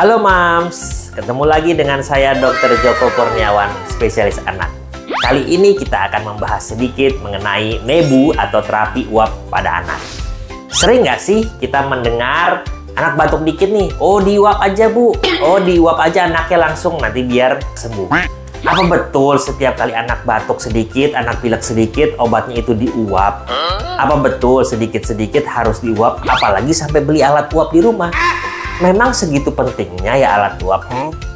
Halo Mams, ketemu lagi dengan saya Dr. Joko Kurniawan, spesialis anak. Kali ini kita akan membahas sedikit mengenai nebu atau terapi uap pada anak. Sering nggak sih kita mendengar anak batuk dikit nih, oh diuap aja bu, oh diuap aja anaknya langsung nanti biar sembuh. Apa betul setiap kali anak batuk sedikit, anak pilek sedikit, obatnya itu diuap? Apa betul sedikit-sedikit harus diuap, apalagi sampai beli alat uap di rumah? Memang segitu pentingnya ya alat uap?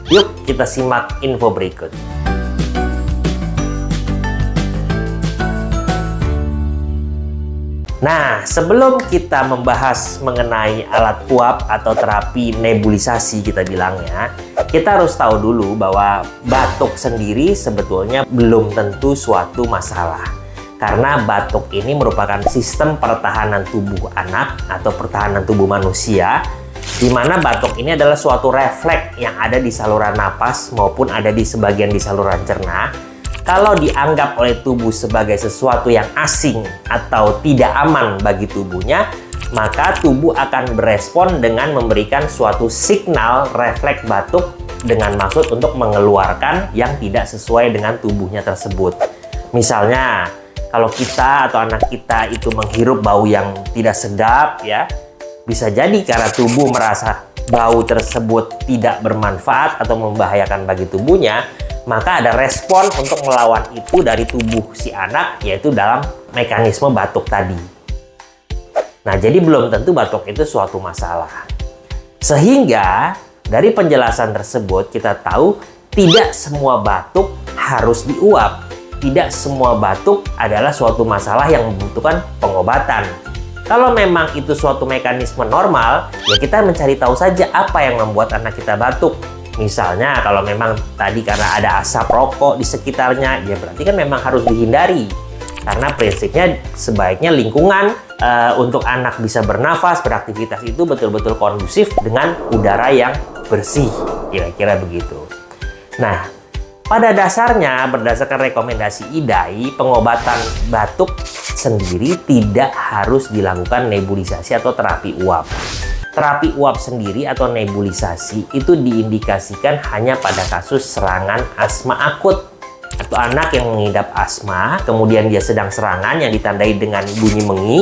Yuk kita simak info berikut. Nah, sebelum kita membahas mengenai alat uap atau terapi nebulisasi kita bilangnya, kita harus tahu dulu bahwa batuk sendiri sebetulnya belum tentu suatu masalah. Karena batuk ini merupakan sistem pertahanan tubuh anak atau pertahanan tubuh manusia, di mana batuk ini adalah suatu refleks yang ada di saluran napas maupun ada di sebagian di saluran cerna. Kalau dianggap oleh tubuh sebagai sesuatu yang asing atau tidak aman bagi tubuhnya, maka tubuh akan berespon dengan memberikan suatu signal refleks batuk dengan maksud untuk mengeluarkan yang tidak sesuai dengan tubuhnya tersebut. Misalnya, kalau kita atau anak kita itu menghirup bau yang tidak sedap, ya, bisa jadi karena tubuh merasa bau tersebut tidak bermanfaat atau membahayakan bagi tubuhnya, maka ada respon untuk melawan itu dari tubuh si anak, yaitu dalam mekanisme batuk tadi. Nah, jadi belum tentu batuk itu suatu masalah. Sehingga dari penjelasan tersebut kita tahu tidak semua batuk harus diuap. Tidak semua batuk adalah suatu masalah yang membutuhkan pengobatan. Kalau memang itu suatu mekanisme normal, ya kita mencari tahu saja apa yang membuat anak kita batuk. Misalnya kalau memang tadi karena ada asap rokok di sekitarnya, ya berarti kan memang harus dihindari. Karena prinsipnya sebaiknya lingkungan untuk anak bisa bernafas, beraktivitas itu betul-betul kondusif dengan udara yang bersih. Kira-kira begitu. Nah, pada dasarnya berdasarkan rekomendasi IDAI, pengobatan batuk sendiri tidak harus dilakukan nebulisasi atau terapi uap. Terapi uap sendiri atau nebulisasi itu diindikasikan hanya pada kasus serangan asma akut atau anak yang mengidap asma, kemudian dia sedang serangan yang ditandai dengan bunyi mengi.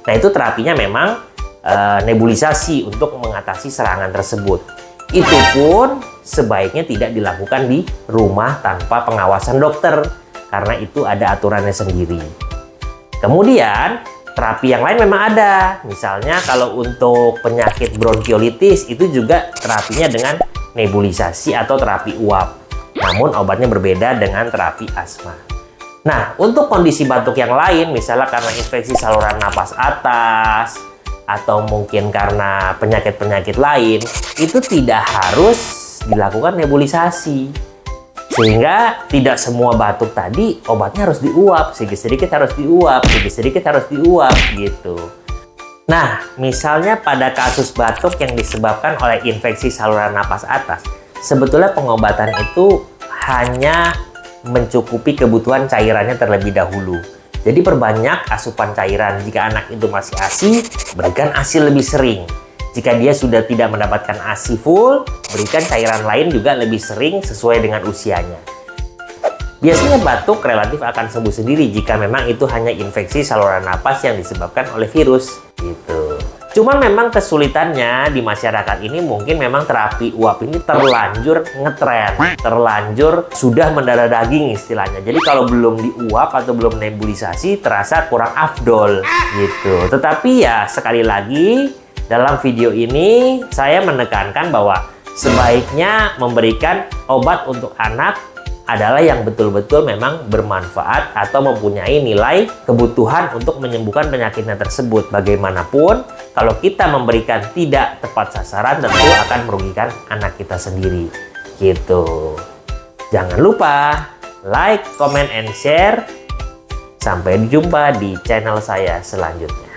Nah, itu terapinya memang nebulisasi untuk mengatasi serangan tersebut. Itu pun sebaiknya tidak dilakukan di rumah tanpa pengawasan dokter, karena itu ada aturannya sendiri. Kemudian terapi yang lain memang ada. Misalnya kalau untuk penyakit bronkiolitis itu juga terapinya dengan nebulisasi atau terapi uap. Namun obatnya berbeda dengan terapi asma. Nah, untuk kondisi batuk yang lain, misalnya karena infeksi saluran napas atas atau mungkin karena penyakit-penyakit lain, itu tidak harus dilakukan nebulisasi. Sehingga tidak semua batuk tadi obatnya harus diuap, sedikit-sedikit harus diuap, sedikit-sedikit harus diuap gitu. Nah, misalnya pada kasus batuk yang disebabkan oleh infeksi saluran napas atas, sebetulnya pengobatan itu hanya mencukupi kebutuhan cairannya terlebih dahulu. Jadi perbanyak asupan cairan. Jika anak itu masih ASI, berikan ASI lebih sering. Jika dia sudah tidak mendapatkan ASI full, berikan cairan lain juga lebih sering sesuai dengan usianya. Biasanya batuk relatif akan sembuh sendiri jika memang itu hanya infeksi saluran napas yang disebabkan oleh virus. Gitu. Cuman memang kesulitannya di masyarakat ini mungkin memang terapi uap ini terlanjur ngetren, terlanjur sudah mendarah daging istilahnya. Jadi kalau belum diuap atau belum nebulisasi terasa kurang afdol gitu. Tetapi ya sekali lagi, dalam video ini saya menekankan bahwa sebaiknya memberikan obat untuk anak adalah yang betul-betul memang bermanfaat atau mempunyai nilai kebutuhan untuk menyembuhkan penyakitnya tersebut. Bagaimanapun, kalau kita memberikan tidak tepat sasaran tentu akan merugikan anak kita sendiri. Gitu. Jangan lupa like, comment, and share. Sampai jumpa di channel saya selanjutnya.